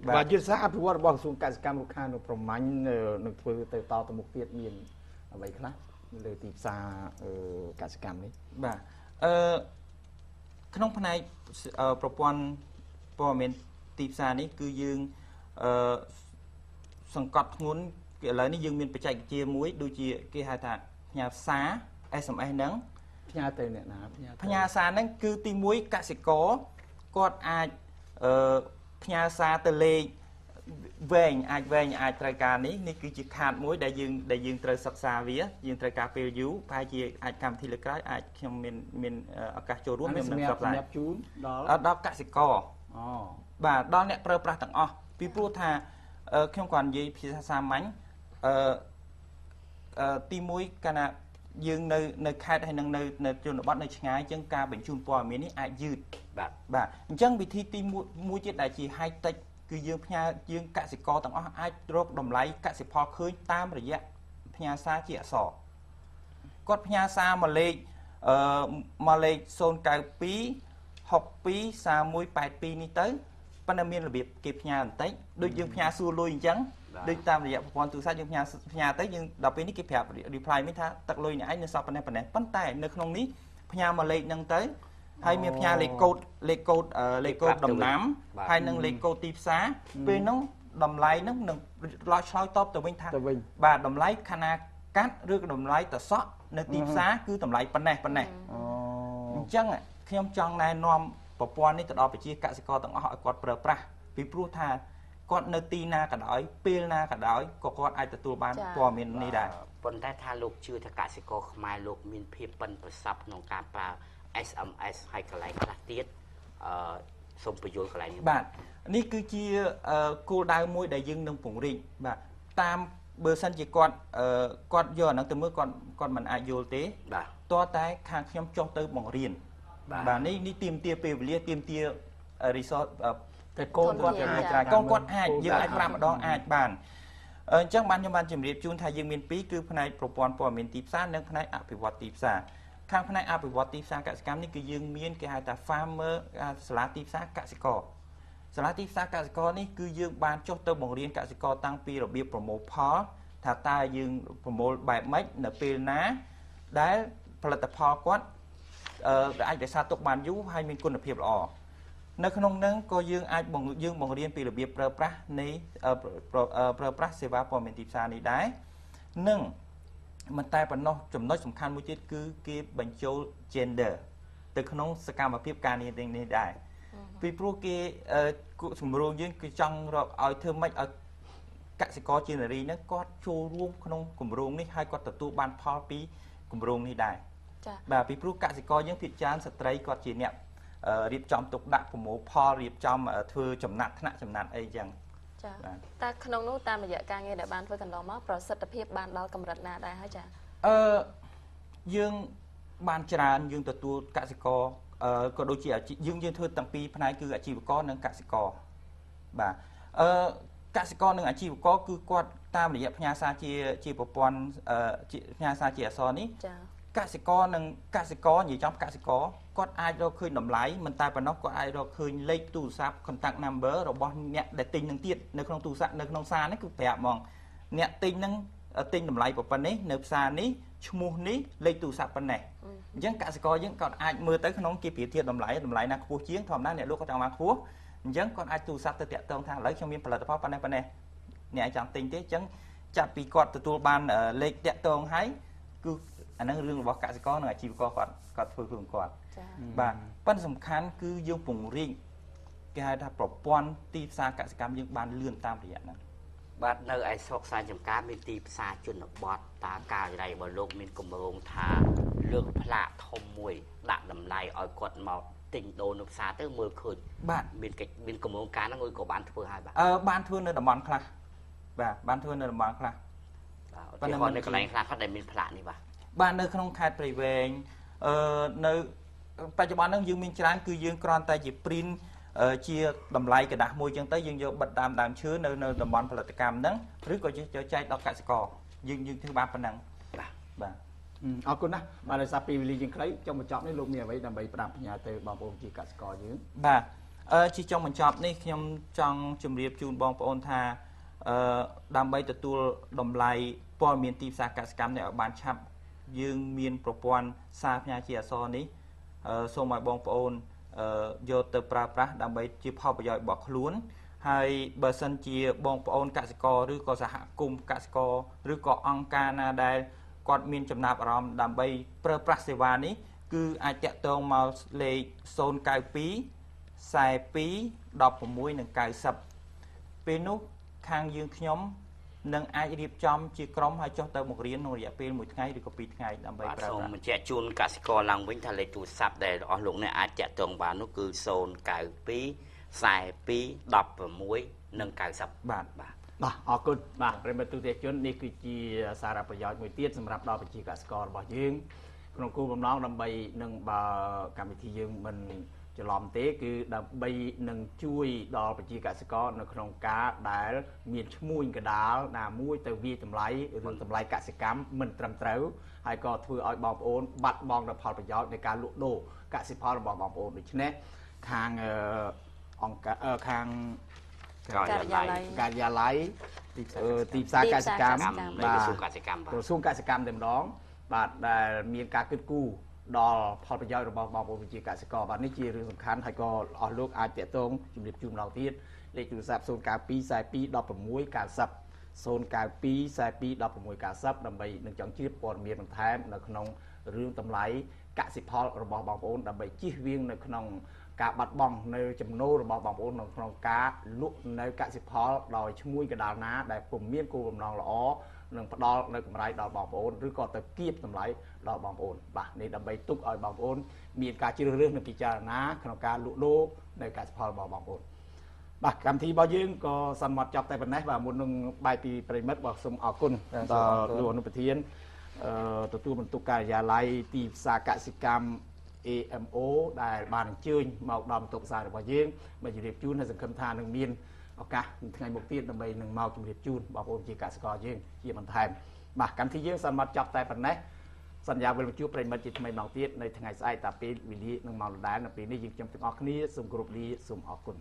và chuyên gia áp dụng bằng xuống cả cam một khăn một phần mánh đượcធ្វើទៅតទៅមុខទៀតមានអ្វីខ្លះលើទីផ្សារកសិកម្មនេះបាទក្នុងផ្នែកប្រព័ន្ធព័ត៌មានទីផ្សារនេះគឺយើងសង្កត់ធ្ងន់ឥឡូវនេះយើងមានបច្ចេកវិទ្យាមួយដូចជាគេហៅថាផ្ញើសារ SMS ហ្នឹងផ្ញើទៅអ្នកណាផ្ញើសារហ្នឹងគឺទី1កសិករគាត់អាចផ្ញើសារទៅលេខវែងអាចត្រូវការនេះគឺជាខាតមួយដែលយើងត្រូវសិក្សាវាយើងត្រូវការពេលយូរប្រហែលជាអាចកម្មវិធីលើក្រោយអាចខ្ញុំមានឱកាសចូលរួមមានសម្រាប់ជូនដល់កសិករបាទដល់អ្នកប្រើប្រាស់ទាំងអស់ពីព្រោះថាខ្ញុំគាត់និយាយភាសាសាមញ្ញទី1កាលណាយើងនៅខេត្តហើយនៅជនបទនៅឆ្ងាយអញ្ចឹងការបញ្ជូនព័ត៌មាននេះអាចយឺតបាទអញ្ចឹងវិធីទី1ទៀតដែលជា high tech គឺយើងកសិករទាំងអស់អាចរកតម្លៃកសិផលឃើញតាមរយៈផ្ញើសារជាអក្សរគាត់ផ្ញើសារមកលេខ092 62 3182នេះទៅប៉ុន្តែមានរបៀបគេផ្ញើបន្តិចដូចយើងផ្ញើសួរលុយអញ្ចឹងដូចតាមរយៈប្រព័ន្ធទូរស័ព្ទយើងផ្ញើទៅយើងដល់ពេលនេះគេប្រាប់ reply មិញថាទឹកលុយអ្នកឯងនៅសល់ប៉ុណ្ណេះប៉ុន្តែនៅក្នុងនេះផ្ញើមកលេខហ្នឹងទៅហើយមានផ្ញើលេខកូដដំណាំហើយនឹងលេខកូដទីផ្សារពេលហ្នឹងតម្លៃហ្នឹងនឹងឆ្លើយតបទៅវិញថាបាទតម្លៃខណៈកាត់ឬក៏តម្លៃតសក់នៅទីផ្សារគឺតម្លៃប៉ុណ្ណេះអញ្ចឹងខ្ញុំចង់ណែនាំប្រព័ន្ធនេះទៅដល់ប្រជាកសិករទាំងអស់ឲ្យគាត់ប្រើប្រាស់ពីព្រោះថាគាត់នៅទីណាក៏ដោយពេលណាក៏ដោយក៏គាត់អាចទទួលបានព័ត៌មាននេះដែរប៉ុន្តែថាលោកជឿថាកសិករខ្មែរលោកមានភាពប៉ិនប្រសប់ក្នុងការប្រើ SMS ហើយកន្លែងខ្លះទៀតសូមបញ្យល់កន្លែងនេះបាទនេះគឺជាគោលដៅមួយដែលយើងនឹងពង្រីកបាទតាមបើសិនជាគាត់យកអាហ្នឹងទៅមើលគាត់មិនអាចយល់ទេតើតែខាងខ្ញុំចុះទៅបង្រៀនបាទនេះទាមទារពេលវេលាទាមទារ resource តែកូនគាត់អាចយើងអាចប្រាប់ម្ដងអាចបានអញ្ចឹងខ្ញុំបានជម្រាបជូនថាយើងមាន2គឺផ្នែកប្រព័ន្ធព័ត៌មានទីផ្សារនិងផ្នែកអភិវឌ្ឍទីផ្សារខាងផ្នែកអភិវឌ្ឍទីផ្សារកសិកម្មនេះគឺយើងមានគេហៅថា farmer សាលាទីផ្សារកសិករសាលាទីផ្សារកសិករនេះគឺយើងបានចុះទៅបង្រៀនកសិករតាំងពីរបៀបប្រមូលផលថាតើយើងប្រមូលបែបម៉េចនៅពេលណាដែលផលិតផលគាត់អាចរក្សាទុកបានយូរហើយមានគុណភាពល្អនៅក្នុងនឹងក៏យើងអាចបង្រៀនពីរបៀបប្រើប្រាស់នៃប្រើប្រាស់សេវាព័ត៌មានទីផ្សារនេះដែរនិងមិនតែប៉ុណ្ណោះចំណុចសំខាន់មួយទៀតគឺគេបញ្ចូល gender ទៅក្នុងសកម្មភាពការងារទាំងនេះដែរពីព្រោះគេជំរុញយើងគឺចង់រកឲ្យធ្វើម៉េចឲ្យកសិករជានារីហ្នឹងគាត់ចូលរួមក្នុងគម្រោងនេះហើយគាត់ទទួលបានផលពីគម្រោងនេះដែរបាទពីព្រោះកសិករយើងភាគច្រើនស្ត្រីគាត់ជាអ្នករៀបចំទុកដាក់ប្រមូលផលរៀបចំធ្វើចំណាត់ថ្នាក់ចំណាត់អីចឹងចាតែក្នុងនោះតាមរយៈការងារដែលបានធ្វើកន្លងមកប្រសិទ្ធភាពបានដល់កម្រិតណាដែរហើយចាយើងបានច្រើនយើងទទួលកសិករក៏ដូចជាយើងធ្វើតាំងពីផ្នែកគឺអាជីវករនិងកសិករបាទកសិករនិងអាជីវករគឺគាត់តាមរយៈផ្ញើសារជាប្រព័ន្ធផ្ញើសារជាអក្សរនេះកសិករនិងកសិករនិយាយចំកសិករគាត់អាចរកឃើញតម្លៃមិនតែប៉ុណ្ណោះគាត់អាចរកឃើញលេខទូរស័ព្ទ contact number របស់អ្នកដែលទិញនឹងទៀតនៅក្នុងទូរស័ព្ទនៅក្នុងសារនេះគឺប្រាប់ហ្មងអ្នកទិញនឹងទិញតម្លៃប៉ុណ្ណេះនៅផ្សារនេះឈ្មោះនេះលេខទូរស័ព្ទប៉ុណ្ណេះអញ្ចឹងកសិករយើងគាត់អាចមើលទៅក្នុងគេប្រៀបធៀបតម្លៃណាខ្ពស់ជាងធម្មតាអ្នកលក់គាត់ចង់បានខ្ពស់អញ្ចឹងគាត់អាចទូរស័ព្ទទៅតាក់ទងថាឥឡូវខ្ញុំមានផលិតផលប៉ុណ្ណេះអ្នកចង់ទិញទេអញ្ចឹងចាប់ពីគាត់ទទួលបានលេខតាក់ទងហើយគឺអានឹងរឿងរបស់កសិករនិងអាជីវករគាត់ធ្វើខ្លួនគាត់បាទប៉ុន្តែសំខាន់គឺយើងពង្រីកគេហៅថាប្រព័ន្ធទីផ្សារកសិកម្មយើងបានលឿនតាមរយៈហ្នឹងបាទនៅឯស្រុកស្រែចម្ការមានទីផ្សារជនបទតាការវិរ័យរបស់លោកមានគម្រោងថាលើកផ្លាកធំមួយដាក់តម្លៃឲ្យគាត់មកទិញដូរនៅផ្សារទៅមើលឃើញបាទមានគម្រោងការហ្នឹងអុយក៏បានធ្វើហើយបាទបានធ្វើនៅតំបន់ខ្លះបាទបានធ្វើនៅតំបន់ខ្លះប៉ុន្តែនៅកន្លែងខ្លះគាត់ដែលមានផ្លាកនេះបាទនៅក្នុងខេត្តព្រៃវែងនៅបច្ចុប្បន្នហ្នឹងយើងមានច្រើនគឺយើងគ្រាន់តែជា print ជាតម្លៃกระดาษមួយចឹងទៅយើងយកបិទតាមដើមឈើនៅតំបន់ផលិតកម្មហ្នឹងឬក៏យកចែកដល់កសិករយើងធ្វើបានប៉ុណ្ណឹងបាទអរគុណណាស់បាទដោយសារពេលវេលាយើងខ្លីចុងបញ្ចប់នេះលោកមានអ្វីដើម្បីប្រាប់ផ្ញើទៅបងប្អូនជាកសិករយើងបាទ ជាចុងបញ្ចប់នេះខ្ញុំចង់ជម្រាបជូនបងប្អូនថាដើម្បីទទួលតម្លៃព័ត៌មានទីផ្សារកសិកម្មនេះឲ្យបានឆាប់យើងមានប្រព័ន្ធសារផ្ញើជាអក្សរនេះសូមឲ្យបងប្អូនយកទៅប្រើប្រាស់ដើម្បីជាផលប្រយោជន៍របស់ខ្លួនហើយបើសិនជាបងប្អូនកសិករឬក៏សហគមន៍កសិករឬក៏អង្គការណាដែលគាត់មានចំណាប់អារម្មណ៍ដើម្បីប្រើប្រាស់សេវានេះគឺអាចតាក់ទងមកលេខ092 42 16 និង 90ពេលនោះខាងយើងខ្ញុំនឹងអាចរៀបចំជាក្រុមហើយចុះទៅបង្រៀនក្នុងរយៈពេល1ថ្ងៃឬក៏2ថ្ងៃដើម្បីប្រើប្រាស់ សូមបញ្ជាក់ជូនកសិករឡើងវិញថាលេខទូរស័ព្ទដែលអស់លោកអ្នកអាចតាក់ទងបាននោះគឺ092 42 16 និង 90 បាទអរគុណបាទប្រិយមិត្តទូទាំងជននេះគឺជាសារៈប្រយោជន៍មួយទៀតសម្រាប់ដល់ប្រជាកសិកររបស់យើងក្នុងគោលបំណងដើម្បីនឹងបើកម្មវិធីយើងមិនច្រឡំទេគឺដើម្បីនឹងជួយដល់ប្រជាកសិករនៅក្នុងការដែលមានឈ្មួញកដាលណាមួយទៅវាតម្លៃរឿងតម្លៃកសិកម្មមិនត្រឹមត្រូវហើយក៏ធ្វើឲ្យបងប្អូនបាត់បង់នូវផលប្រយោជន៍នៃការលក់ដូរកសិផលរបស់បងប្អូនដូច្នេះខាងអង្គការខាងការិយាល័យទីផ្សារកសិកម្មបាទក្រសួងកសិកម្មតែម្ដងបាទដែលមានការគិតគូរដល់ផលប្រយោជន៍របស់បងប្អូនប្រជាកសិករបាទនេះជារឿងសំខាន់ហើយក៏អស់លោកអាចតាក់ទងជំរាបជូនម្ដងទៀតលេខទូរស័ព្ទ092 42 16 90 092 42 16 90ដើម្បីនឹងចង់ជ្រាបព័ត៌មានបន្ថែមនៅក្នុងរឿងតម្លៃកសិផលរបស់បងប្អូនដើម្បីជៀសវាងនៅក្នុងការបាត់បង់នៅចំណូលរបស់បងប្អូនក្នុងការលក់នៅកសិផលដោយឈ្មួញកដាលណាដែលពុំមានគោលបំណងល្អនឹងផ្ដល់នៅកម្រៃដល់បងប្អូនឬក៏ទៅគៀបតម្លៃដល់បងប្អូនបាទនេះដើម្បីទុកឲ្យបងប្អូនមានការជ្រើសរើសនិងពិចារណាក្នុងការលក់ដូរនៅកសិផលរបស់បងប្អូនបាទកម្មវិធីរបស់យើងក៏សន្មតចប់តែប៉ុណ្ណេះបាទមុននឹងបាយពីប្រិមិត្តបាទសូមអរគុណដល់លោកអនុប្រធានទទួលបន្ទុកការិយាល័យទីផ្សារកសិកម្ម AMO ដែលបានអញ្ជើញមកដល់បន្ទប់ផ្សាយរបស់យើងមកជម្រាបជូនហើយសង្ឃឹមថានឹងមានឱកាសថ្ងៃមុខទៀតដើម្បីនឹងមកជម្រាបជូនបងប្អូនជាកសិករយើងជាបន្ថែមបាទកម្មវិធីយើងសន្មតចប់តែប៉ុណ្ណេះសន្យាវិលមកជួបប្រិមិត្តជាថ្មីម្ដងទៀតនៅថ្ងៃស្អែកតាពេលវេលានឹងមកដដែលនៅពេលនេះយើងខ្ញុំទាំងអស់គ្នាសូមគោរពលាសូមអរគុណ